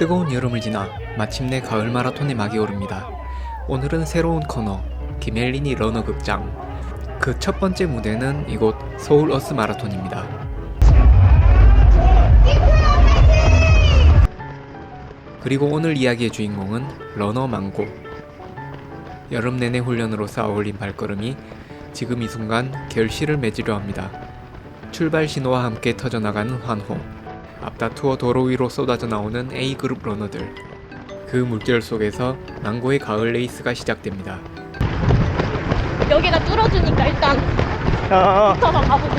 뜨거운 여름을 지나 마침내 가을 마라톤의 막이 오릅니다. 오늘은 새로운 코너 김혜린이 러너 극장. 그 첫 번째 무대는 이곳 서울 어스 마라톤입니다. 그리고 오늘 이야기의 주인공은 러너 망고. 여름 내내 훈련으로 쌓아올린 발걸음이 지금 이 순간 결실을 맺으려 합니다. 출발 신호와 함께 터져나가는 환호. 앞다투어 도로 위로 쏟아져 나오는 A그룹 러너들. 그 물결 속에서 망고의 가을 레이스가 시작됩니다. 여기가 뚫어주니까 일단 붙어서 가보고.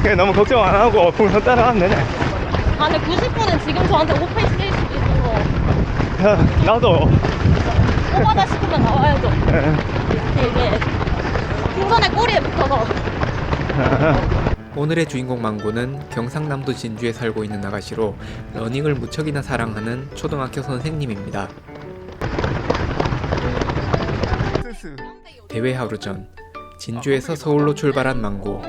그래, 너무 걱정 안 하고 풍선 따라가면 되네. 아 근데 90분은 지금 저한테 오페이스일 수도 있어서 야, 나도. 뽑아다 싶으면 나와야죠. 근데 이게 풍선의 꼬리에 붙어서. 오늘의 주인공 망고는 경상남도 진주에 살고 있는 아가씨로 러닝을 무척이나 사랑하는 초등학교 선생님입니다. 대회 하루 전 진주에서 서울로 출발한 망고.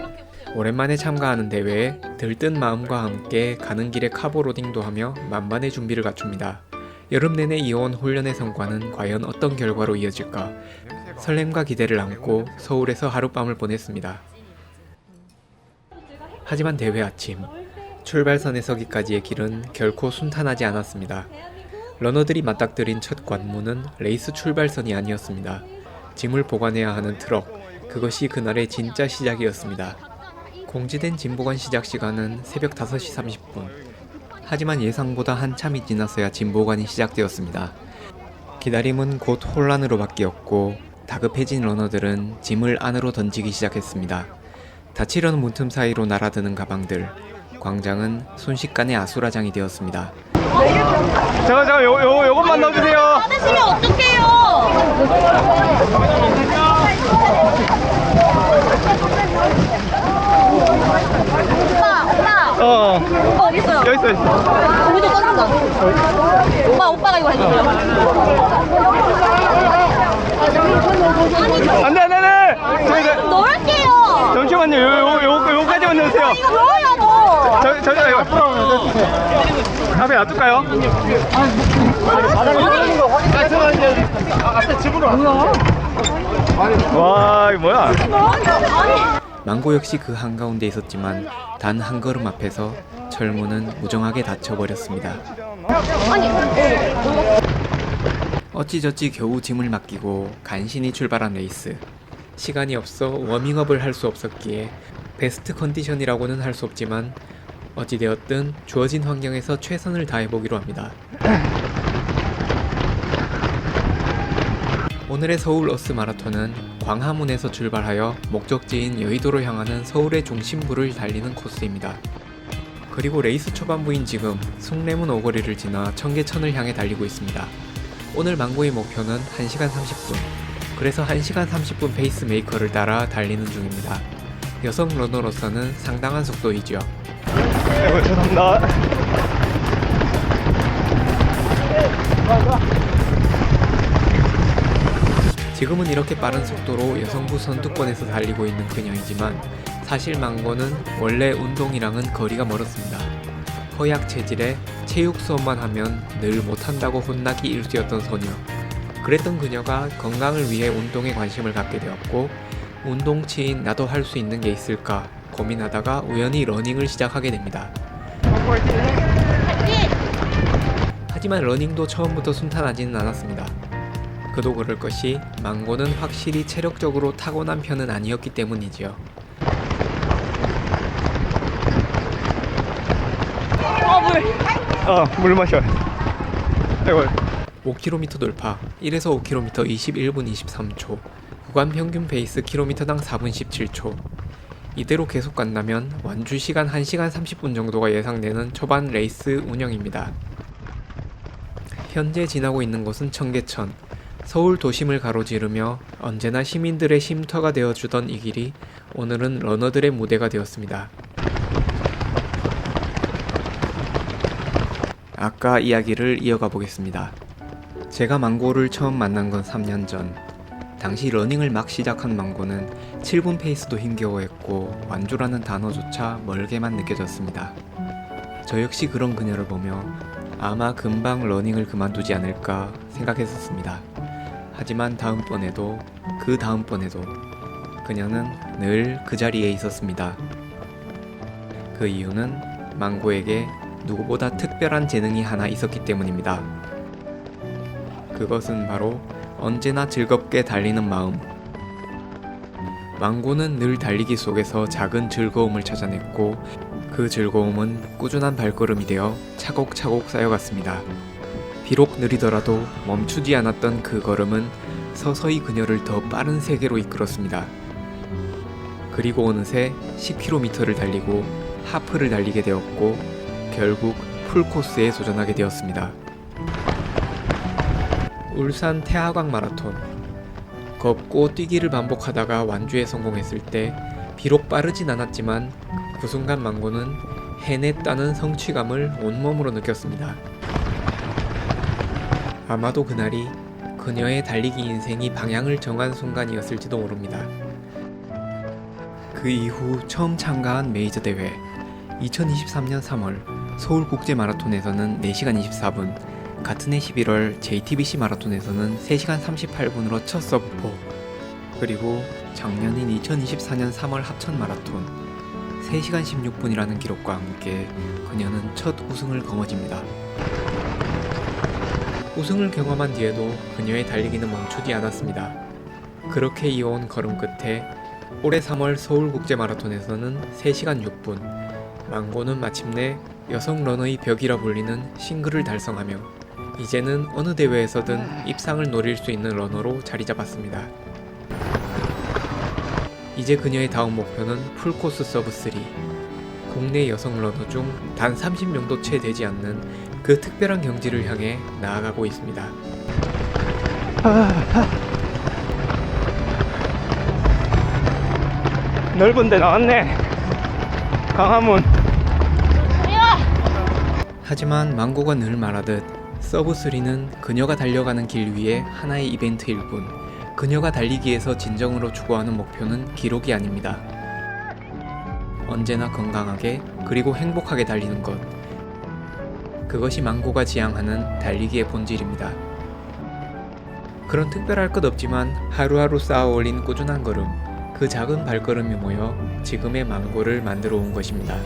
오랜만에 참가하는 대회에 들뜬 마음과 함께 가는 길에 카보로딩도 하며 만반의 준비를 갖춥니다. 여름 내내 이어온 훈련의 성과는 과연 어떤 결과로 이어질까? 설렘과 기대를 안고 서울에서 하룻밤을 보냈습니다. 하지만 대회 아침, 출발선에 서기까지의 길은 결코 순탄하지 않았습니다. 러너들이 맞닥뜨린 첫 관문은 레이스 출발선이 아니었습니다. 짐을 보관해야 하는 트럭, 그것이 그날의 진짜 시작이었습니다. 공지된 짐 보관 시작 시간은 새벽 5시 30분. 하지만 예상보다 한참이 지나서야 짐 보관이 시작되었습니다. 기다림은 곧 혼란으로 바뀌었고 다급해진 러너들은 짐을 안으로 던지기 시작했습니다. 다치려는 문틈 사이로 날아드는 가방들. 광장은 순식간에 아수라장이 되었습니다. 잠깐, 요것만 넣어주세요. 받으시면 어떡해요? 오빠 어디 있어요? 여기 있어. 우리도 꺼준다. 오빠가 이거 해주세요. 안 돼. 넣을게요. 잠시만요. 요까지만 넣으세요. 이거 넣으라고. 저기다 이거. 앞에 놔둘까요? 와, 이거 뭐야? 망고 역시 그 한가운데 있었지만 단 한 걸음 앞에서 철문은 무정하게 닫혀버렸습니다. 어찌저찌 겨우 짐을 맡기고 간신히 출발한 레이스. 시간이 없어 워밍업을 할 수 없었기에 베스트 컨디션이라고는 할 수 없지만 어찌되었든 주어진 환경에서 최선을 다해보기로 합니다. 오늘의 서울 어스 마라톤은 광화문에서 출발하여 목적지인 여의도로 향하는 서울의 중심부를 달리는 코스입니다. 그리고 레이스 초반부인 지금 숭례문 오거리를 지나 청계천을 향해 달리고 있습니다. 오늘 망고의 목표는 1시간 30분. 그래서 1시간 30분 페이스메이커를 따라 달리는 중입니다. 여성 러너로서는 상당한 속도이죠. 죄송합니다. 지금은 이렇게 빠른 속도로 여성부 선두권에서 달리고 있는 그녀이지만 사실 망고는 원래 운동이랑은 거리가 멀었습니다. 허약 체질에 체육 수업만 하면 늘 못한다고 혼나기 일쑤였던 소녀. 그랬던 그녀가 건강을 위해 운동에 관심을 갖게 되었고 운동치인 나도 할 수 있는 게 있을까 고민하다가 우연히 러닝을 시작하게 됩니다. 하지만 러닝도 처음부터 순탄하지는 않았습니다. 그도 그럴 것이 망고는 확실히 체력적으로 타고난 편은 아니었기 때문이지요. 물 마셔. 아이고. 5km 돌파, 1에서 5km 21분 23초, 구간 평균 페이스 km당 4분 17초. 이대로 계속 간다면 완주 시간 1시간 30분 정도가 예상되는 초반 레이스 운영입니다. 현재 지나고 있는 곳은 청계천. 서울 도심을 가로지르며 언제나 시민들의 쉼터가 되어주던 이 길이 오늘은 러너들의 무대가 되었습니다. 아까 이야기를 이어가 보겠습니다. 제가 망고를 처음 만난 건 3년 전. 당시 러닝을 막 시작한 망고는 7분 페이스도 힘겨워했고 완주라는 단어조차 멀게만 느껴졌습니다. 저 역시 그런 그녀를 보며 아마 금방 러닝을 그만두지 않을까 생각했었습니다. 하지만 다음번에도 그 다음번에도 그녀는 늘 그 자리에 있었습니다. 그 이유는 망고에게 누구보다 특별한 재능이 하나 있었기 때문입니다. 그것은 바로 언제나 즐겁게 달리는 마음. 망고는 늘 달리기 속에서 작은 즐거움을 찾아냈고 그 즐거움은 꾸준한 발걸음이 되어 차곡차곡 쌓여갔습니다. 비록 느리더라도 멈추지 않았던 그 걸음은 서서히 그녀를 더 빠른 세계로 이끌었습니다. 그리고 어느새 10km를 달리고 하프를 달리게 되었고 결국 풀코스에 도전하게 되었습니다. 울산 태화강 마라톤. 걷고 뛰기를 반복하다가 완주에 성공했을 때 비록 빠르진 않았지만 그 순간 망고는 해냈다는 성취감을 온몸으로 느꼈습니다. 아마도 그날이 그녀의 달리기 인생이 방향을 정한 순간이었을지도 모릅니다. 그 이후 처음 참가한 메이저 대회 2023년 3월 서울국제마라톤에서는 4시간 24분, 같은 해 11월 JTBC 마라톤에서는 3시간 38분으로 첫 서브포, 그리고 작년인 2024년 3월 합천 마라톤 3시간 16분이라는 기록과 함께 그녀는 첫 우승을 거머쥡니다. 우승을 경험한 뒤에도 그녀의 달리기는 멈추지 않았습니다. 그렇게 이어온 걸음 끝에 올해 3월 서울국제마라톤에서는 3시간 6분, 망고는 마침내 여성 러너의 벽이라 불리는 싱글을 달성하며 이제는 어느 대회에서든 입상을 노릴 수 있는 러너로 자리 잡았습니다. 이제 그녀의 다음 목표는 풀코스 서브 3. 국내 여성 러너 중 단 30명도 채 되지 않는 그 특별한 경지를 향해 나아가고 있습니다. 넓은 데 나왔네. 강화문. 하지만 망고가 늘 말하듯 서브3는 그녀가 달려가는 길 위에 하나의 이벤트일 뿐 그녀가 달리기에서 진정으로 추구하는 목표는 기록이 아닙니다. 언제나 건강하게 그리고 행복하게 달리는 것. 그것이 망고가 지향하는 달리기의 본질입니다. 그런 특별할 것 없지만 하루하루 쌓아 올린 꾸준한 걸음, 그 작은 발걸음이 모여 지금의 망고를 만들어 온 것입니다.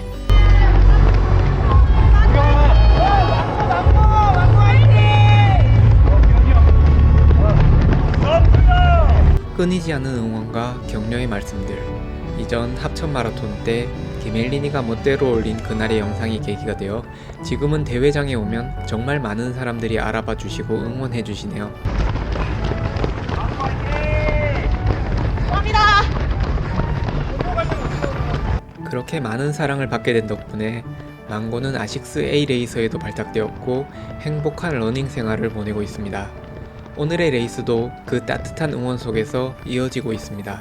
끊이지 않는 응원과 격려의 말씀들. 이전 합천 마라톤 때 김엘린이가 멋대로 올린 그날의 영상이 계기가 되어 지금은 대회장에 오면 정말 많은 사람들이 알아봐 주시고 응원해 주시네요. 감사합니다. 그렇게 많은 사랑을 받게 된 덕분에 망고는 아식스 A 레이서에도 발탁되었고 행복한 러닝 생활을 보내고 있습니다. 오늘의 레이스도 그 따뜻한 응원 속에서 이어지고 있습니다.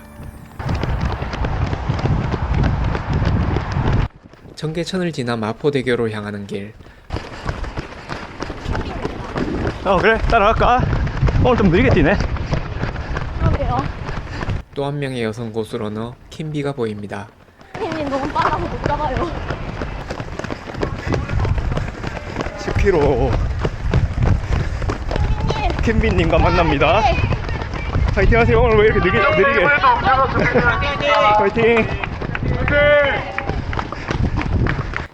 청계천을 지나 마포대교로 향하는 길. 그래 따라갈까? 오늘 좀 느리게 뛰네. 그러게요. 또 한 명의 여성 고수 러너 킴비가 보입니다. 선생님 너무 빨라서 못 잡아요. 10km 킴비님과 만납니다. 파이팅 하세요. 오늘 왜 이렇게 느리게 파이팅.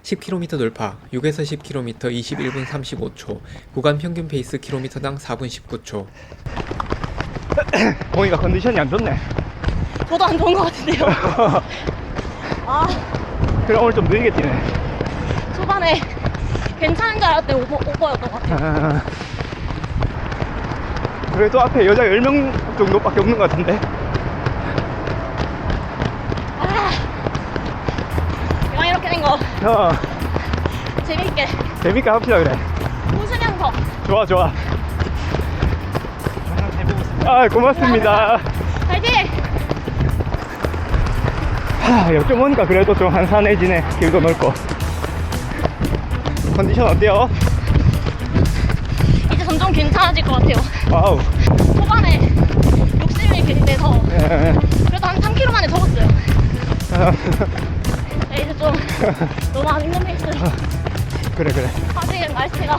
10km 돌파, 6에서 10km 21분 35초, 구간 평균 페이스 km당 4분 19초. 봉이가 컨디션이 안 좋네. 저도 안 좋은 것 같은데요. 아, 그래 오늘 좀 느리게 뛰네. 초반에 괜찮은 줄 알았더니 오버였던 것 같아요. 그래도 앞에 여자 10명 정도밖에 없는 것 같은데. 이왕 이렇게 된 거 재밌게 재밌게 합시다 그래. 웃으면서. 좋아. 아 고맙습니다. 파이팅! 여쭤 보니까 그래도 좀 한산해지네. 길도 넓고. 컨디션 어때요? 이제 점점 괜찮아질 것 같아요. 와우. 초반에 욕심이 괜돼서 그래도 한 3km 만에 접었어요. 네, 이제 좀 너무 안 힘든 페이스. 그래. 아직은 날씨가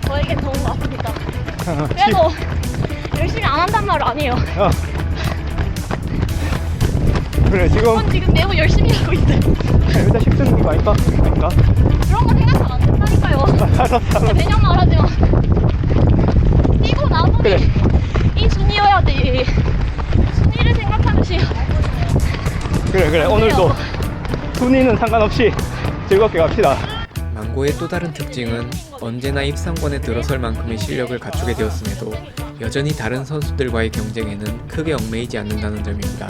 저에겐 좋은 것 같습니다. 어, 그래도 열심히 안 한단 말 아니에요. 그래, 지금 전 지금 매우 열심히 하고 있어요. 일단 10등 아닌가? 그런 거 생각 안 된다니까요. 알았어. 매년 말하지만 뛰고 나보니 그래. 이 순위여야지. 순위를 생각하듯이 그래. 오늘도 순위는 상관없이 즐겁게 갑시다. 망고의 또 다른 특징은 언제나 입상권에 들어설 만큼의 실력을 갖추게 되었음에도 여전히 다른 선수들과의 경쟁에는 크게 얽매이지 않는다는 점입니다.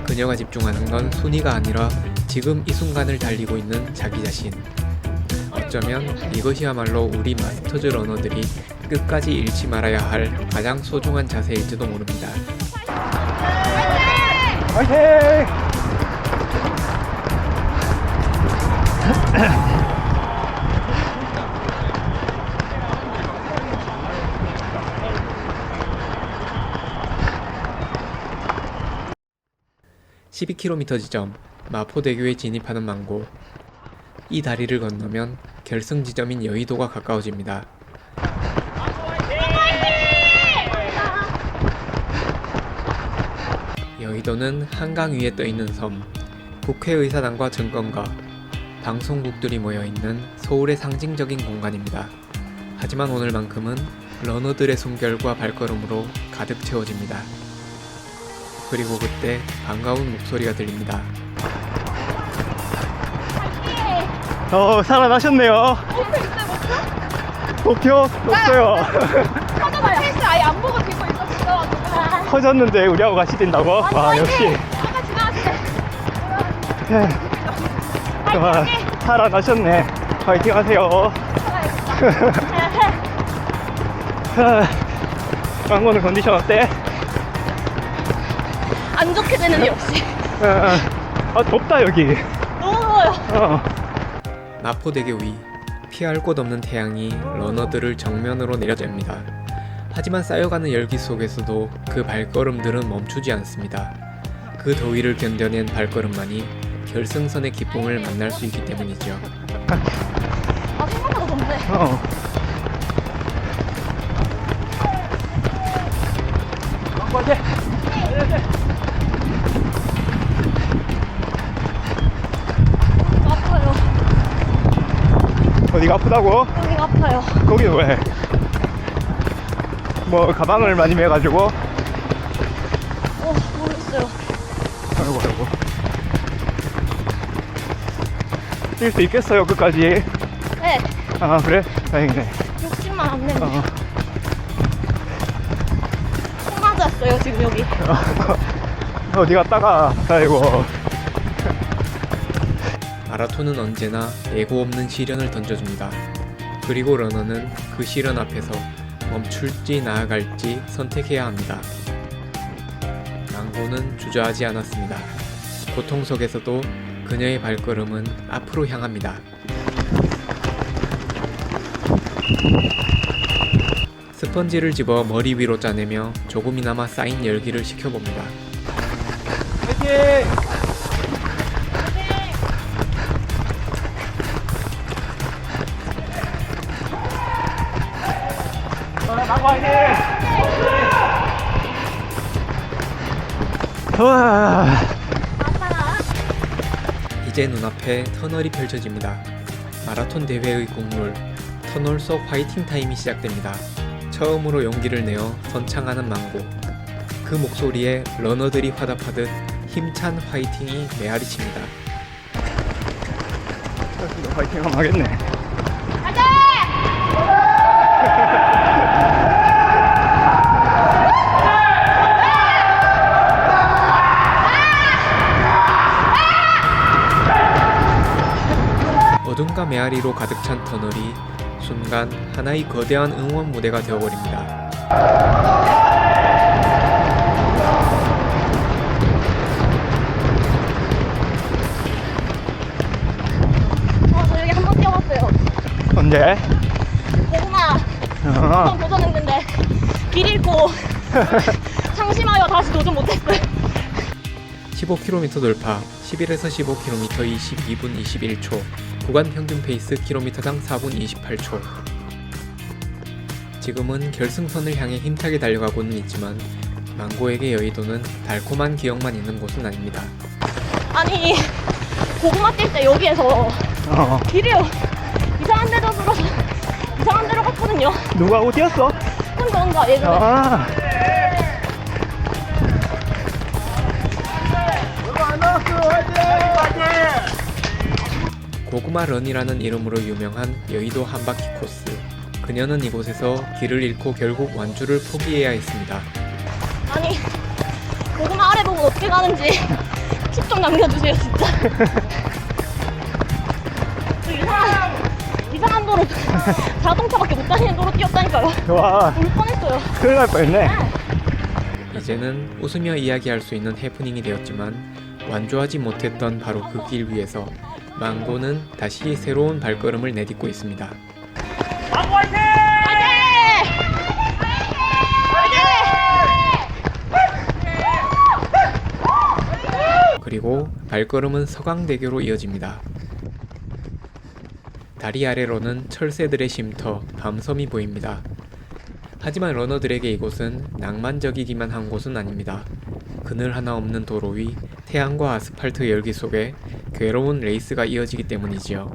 그녀가 집중하는 건 순위가 아니라 지금 이 순간을 달리고 있는 자기 자신. 어쩌면 이것이야말로 우리 마스터즈 러너들이 끝까지 잃지 말아야 할 가장 소중한 자세일지도 모릅니다. 화이팅! 12km 지점 마포대교에 진입하는 망고. 이 다리를 건너면 결승 지점인 여의도가 가까워집니다. 여의도는 한강 위에 떠있는 섬, 국회의사당과 정권가, 방송국들이 모여있는 서울의 상징적인 공간입니다. 하지만 오늘만큼은 러너들의 숨결과 발걸음으로 가득 채워집니다. 그리고 그때 반가운 목소리가 들립니다. 살아나셨네요. 목표 없어요. 터져봐요. 헬스 아예 안 보고 들고 있었어. 터졌는데 우리하고 같이 뛴다고? 와, 역시. 아까 지나갔어요. 와, 살아나셨네. 파이팅 하세요. 망고는 컨디션 어때? 안 좋게 되는 일 없이. 덥다 여기. 너무 더워요. 마포대교 위, 피할 곳 없는 태양이 러너들을 정면으로 내려댑니다. 하지만 쌓여가는 열기 속에서도 그 발걸음들은 멈추지 않습니다. 그 더위를 견뎌낸 발걸음만이 결승선의 기쁨을 만날 수 있기 때문이죠. 아, 생각보다 덥네. 아파요. 어디가 아프다고? 여기가 아파요. 거기 왜? 뭐 가방을 많이 매가지고. 모르겠어요. 아이고. 뛸 수 있겠어요 끝까지? 네, 아 그래? 다행이네. 욕심만 안 내면. 총 맞았어요, 지금 여기. 어디 갔다가 아이고. 마라톤은 언제나 예고 없는 시련을 던져줍니다. 그리고 러너는 그 시련 앞에서 멈출지 나아갈지 선택해야 합니다. 망고는 주저하지 않았습니다. 고통 속에서도 그녀의 발걸음은 앞으로 향합니다. 스펀지를 집어 머리 위로 짜내며 조금이나마 쌓인 열기를 식혀봅니다. 화이팅! 망고 화이팅! 와. 이제 눈앞에 터널이 펼쳐집니다. 마라톤 대회의 국룰, 터널 속 화이팅 타임이 시작됩니다. 처음으로 용기를 내어 선창하는 망고. 그 목소리에 러너들이 화답하듯 힘찬 화이팅이 메아리칩니다. 화이팅 하면 하겠네. 어둠과 메아리로 가득 찬 터널이 순간 하나의 거대한 응원 무대가 되어버립니다. 저 여기 한 번 뛰어봤어요. 언제? 고구마 한번 도전했는데 길 잃고 상심하여 다시 도전 못했어요. 15km 돌파, 11에서 15km 22분 21초, 구간 평균 페이스 킬로미터당 4분 28초. 지금은 결승선을 향해 힘차게 달려가고는 있지만 망고에게 여의도는 달콤한 기억만 있는 곳은 아닙니다. 아니 고구마 뛸 때 여기에서 길이 이상한 데로 들어서 이상한 데로 갔거든요. 누구하고 뛰었어? 혼자 예전에. 아. 고구마 런이라는 이름으로 유명한 여의도 한바퀴 코스. 그녀는 이곳에서 길을 잃고 결국 완주를 포기해야 했습니다. 아니 고구마 아래 부분 어떻게 가는지 팁 좀 남겨주세요 진짜. 그 이상한 도로 자동차밖에 못 다니는 도로 뛰었다니까요. 와, 울 뻔했어요. 큰일 날 뻔했네. 이제는 웃으며 이야기할 수 있는 해프닝이 되었지만 완주하지 못했던 바로 그 길 위에서 망고는 다시 새로운 발걸음을 내딛고 있습니다. 화이팅! 그리고 발걸음은 서강대교로 이어집니다. 다리 아래로는 철새들의 쉼터 밤섬이 보입니다. 하지만 러너들에게 이곳은 낭만적이기만 한 곳은 아닙니다. 그늘 하나 없는 도로 위 태양과 아스팔트 열기 속에 괴로운 레이스가 이어지기 때문이지요.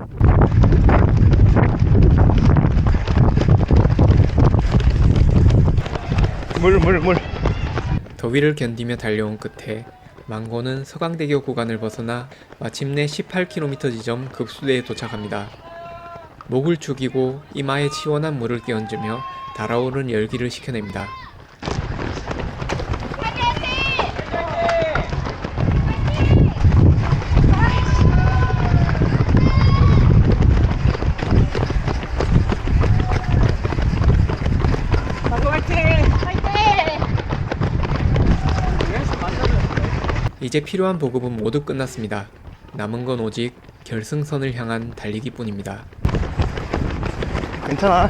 물. 더위를 견디며 달려온 끝에 망고는 서강대교 구간을 벗어나 마침내 18km 지점 급수대에 도착합니다. 목을 죽이고 이마에 시원한 물을 끼얹으며 달아오른 열기를 식혀냅니다. 이제 필요한 보급은 모두 끝났습니다. 남은 건 오직 결승선을 향한 달리기뿐입니다. 괜찮아.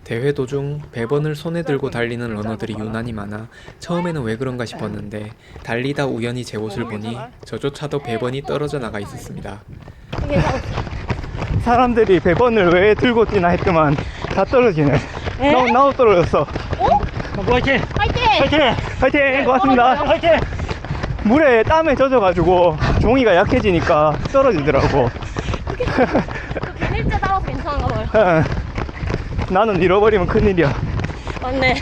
대회 도중 배번을 손에 들고 달리는 러너들이 유난히 많아 처음에는 왜 그런가 싶었는데 달리다 우연히 제 옷을 보니 저조차도 배번이 떨어져 나가 있었습니다. 사람들이 배번을 왜 들고 뛰나 했더만 다 떨어지네. 나도 떨어졌어. 화이팅! 화이팅! 고맙습니다. 화이팅! 물에 땀에 젖어가지고 종이가 약해지니까 떨어지더라고. 비닐째 달아서 괜찮은가 봐요. 나는 잃어버리면 큰일이야. 맞네.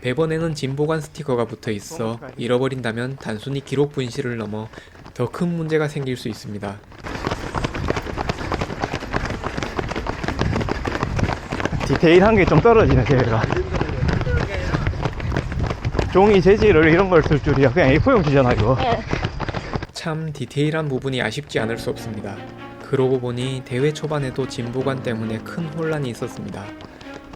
배번에는 진보관 스티커가 붙어 있어 잃어버린다면 단순히 기록 분실을 넘어 더 큰 문제가 생길 수 있습니다. 디테일한 게 좀 떨어지네, 제가. 종이 재질을 이런 걸 쓸 줄이야. 그냥 A4용 지잖아, 이거. 네. 참 디테일한 부분이 아쉽지 않을 수 없습니다. 그러고 보니 대회 초반에도 진보관 때문에 큰 혼란이 있었습니다.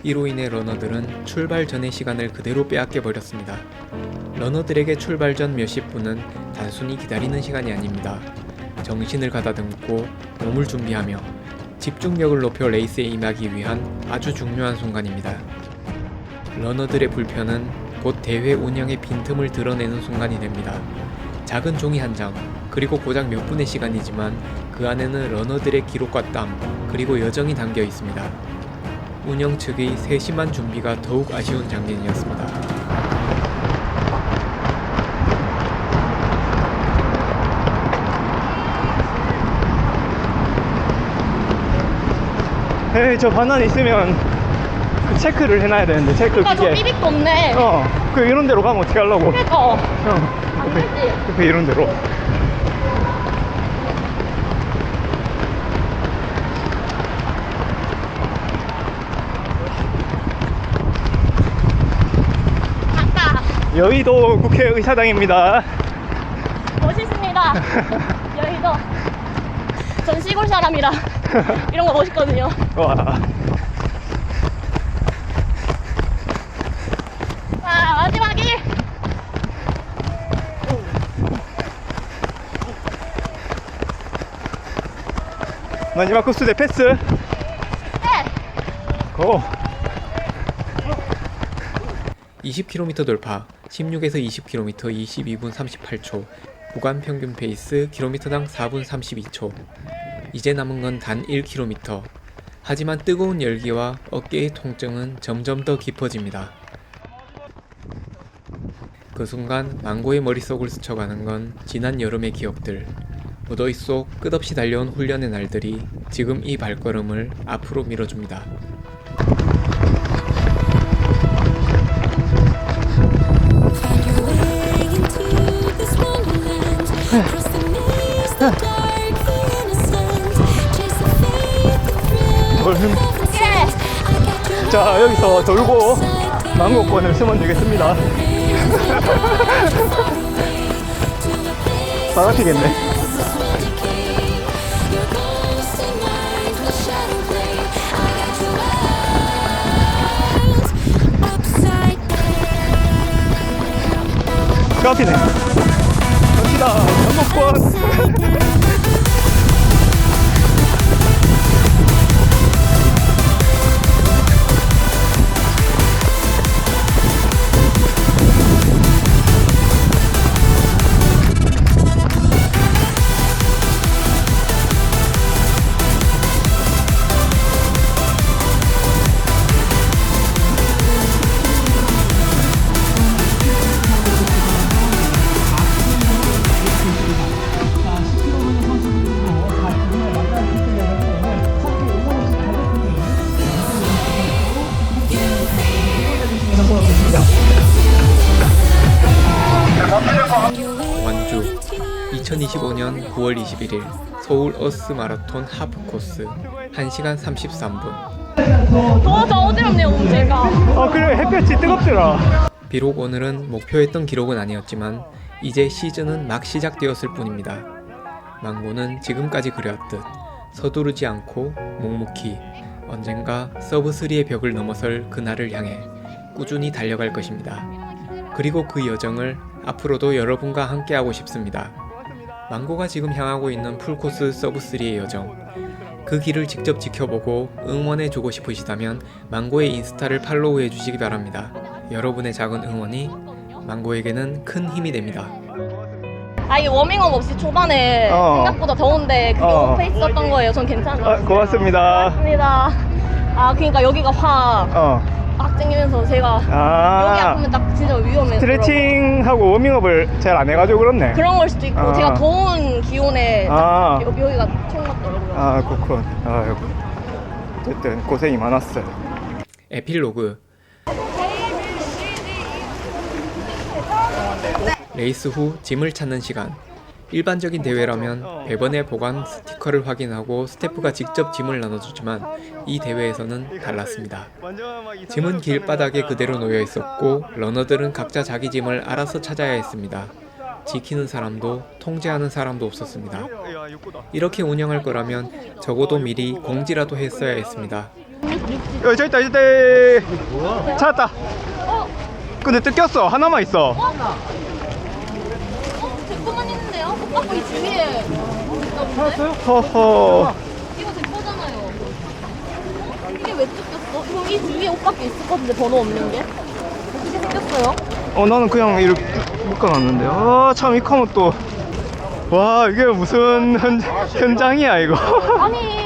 이로 인해 러너들은 출발 전의 시간을 그대로 빼앗겨 버렸습니다. 러너들에게 출발 전 몇십 분은 단순히 기다리는 시간이 아닙니다. 정신을 가다듬고 몸을 준비하며 집중력을 높여 레이스에 임하기 위한 아주 중요한 순간입니다. 러너들의 불편은 곧 대회 운영의 빈틈을 드러내는 순간이 됩니다. 작은 종이 한 장, 그리고 고작 몇 분의 시간이지만 그 안에는 러너들의 기록과 땀, 그리고 여정이 담겨 있습니다. 운영 측의 세심한 준비가 더욱 아쉬운 장면이었습니다. 에이, 저 바난 있으면 체크를 해놔야 되는데, 체크 그러니까 저 기계. 삐빅도 없네. 그 이런 데로 가면 어떻게 하려고? 그러니까 안 옆에, 되지. 옆에 이런 데로. 아까 여의도 국회의사당입니다. 멋있습니다. 여의도. 전 시골 사람이라 이런 거 멋있거든요. 와. 자, 마지막 일. 마지막 코스대 패스. 네. 고. 20km 돌파, 16에서 20km 22분 38초, 구간 평균 페이스 킬로미터당 4분 32초. 이제 남은 건 단 1km. 하지만 뜨거운 열기와 어깨의 통증은 점점 더 깊어집니다. 그 순간 망고의 머릿속을 스쳐가는 건 지난 여름의 기억들. 무더위 속 끝없이 달려온 훈련의 날들이 지금 이 발걸음을 앞으로 밀어줍니다. 자, 여기서 돌고 망고권을 쓰면 되겠습니다. 다 같이겠네. 그 앞이네. 갑시다. 망고권. 완주 2025년 9월 21일 서울 어스 마라톤 하프 코스 1시간 33분. 더워서 어지럽네요 오늘 제가. 그래, 햇볕이 뜨겁더라. 비록 오늘은 목표했던 기록은 아니었지만 이제 시즌은 막 시작되었을 뿐입니다. 망고는 지금까지 그려왔듯 서두르지 않고 묵묵히 언젠가 서브3의 벽을 넘어설 그날을 향해 꾸준히 달려갈 것입니다. 그리고 그 여정을 앞으로도 여러분과 함께하고 싶습니다. 망고가 지금 향하고 있는 풀코스 서브3의 여정, 그 길을 직접 지켜보고 응원해주고 싶으시다면 망고의 인스타를 팔로우해 주시기 바랍니다. 여러분의 작은 응원이 망고에게는 큰 힘이 됩니다. 이게 워밍업 없이 초반에 생각보다 더운데 그게 오페이스 썼던 거예요. 전 괜찮아요. 고맙습니다. 고맙습니다. 그러니까 여기가 확 땡기면서 제가 여기 아프면 딱 진짜 위험해요. 스트레칭하고 워밍업을 잘 안 해가지고 그렇네. 그런 걸 수도 있고 제가 더운 기온에 딱 여기가 총 맞더라고요. 그렇군. 아이고. 어쨌든 고생이 많았어요. 에필로그. 레이스 후 짐을 찾는 시간. 일반적인 대회라면 배번의 보관 스티커를 확인하고 스태프가 직접 짐을 나눠주지만 이 대회에서는 달랐습니다. 짐은 길바닥에 그대로 놓여 있었고 러너들은 각자 자기 짐을 알아서 찾아야 했습니다. 지키는 사람도 통제하는 사람도 없었습니다. 이렇게 운영할 거라면 적어도 미리 공지라도 했어야 했습니다. 저기 있다. 찾았다. 근데 뜯겼어. 하나만 있어. 제 거만 있는데요? 오빠 이 주위에 찾았어요? 허허. 이거 제 거잖아요. 이게 왜 뜯겼어? 그럼 이 주위에 오빠 게 있을 건데 번호 없는 게? 어떻게 생겼어요? 나는 그냥 이렇게 묶어놨는데. 참 이 컴은 또. 와, 이게 무슨 현장이야 이거. 아니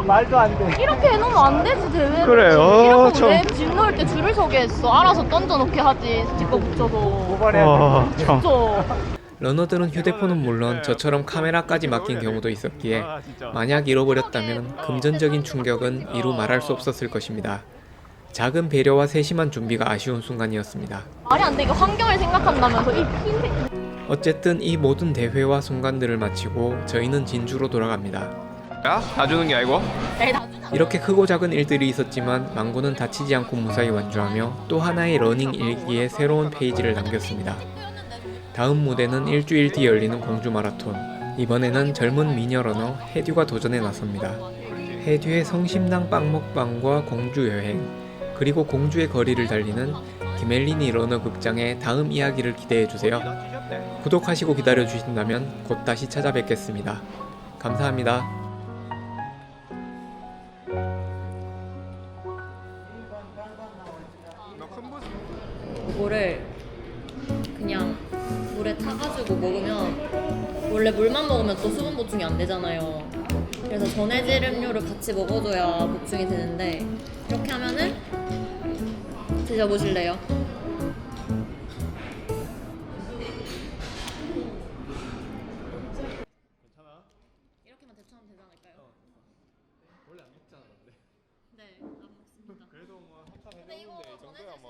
말도 안 돼. 이렇게 해놓으면 안 되지 대회를. 그래, 이렇게 참. 왜 짐 넣을 때 줄을 서게 했어? 알아서 던져놓게 하지 스티커 붙여서. 참. 그쵸? 러너들은 휴대폰은 물론 저처럼 카메라까지 맡긴 경우도 있었기에 만약 잃어버렸다면 금전적인 충격은 이루 말할 수 없었을 것입니다. 작은 배려와 세심한 준비가 아쉬운 순간이었습니다. 말이 안 돼. 이게 환경을 생각한다면서 이 흰색. 어쨌든 이 모든 대회와 순간들을 마치고 저희는 진주로 돌아갑니다. 다 주는 게 아니고? 이렇게 크고 작은 일들이 있었지만 망고는 다치지 않고 무사히 완주하며 또 하나의 러닝 일기에 새로운 페이지를 남겼습니다. 다음 무대는 일주일 뒤 열리는 공주 마라톤. 이번에는 젊은 미녀 러너 해듀가 도전에 나섭니다. 해듀의 성심당 빵먹방과 공주 여행, 그리고 공주의 거리를 달리는 김엘린이 러너 극장의 다음 이야기를 기대해주세요. 구독하시고 기다려주신다면 곧 다시 찾아뵙겠습니다. 감사합니다. 이거를 그냥 물에 물에 타가지고 먹으면 원래 물만 먹으면 또 수분 보충이 안 되잖아요. 그래서 전해질 음료를 같이 먹어줘야 보충이 되는데 이렇게 하면은 드셔보실래요? 이렇게만 대충 하면 되지 않을까요? 원래 안 먹잖아 근데. 네, 안 먹습니다. 그래도 뭐 한참 근데 이거 전해질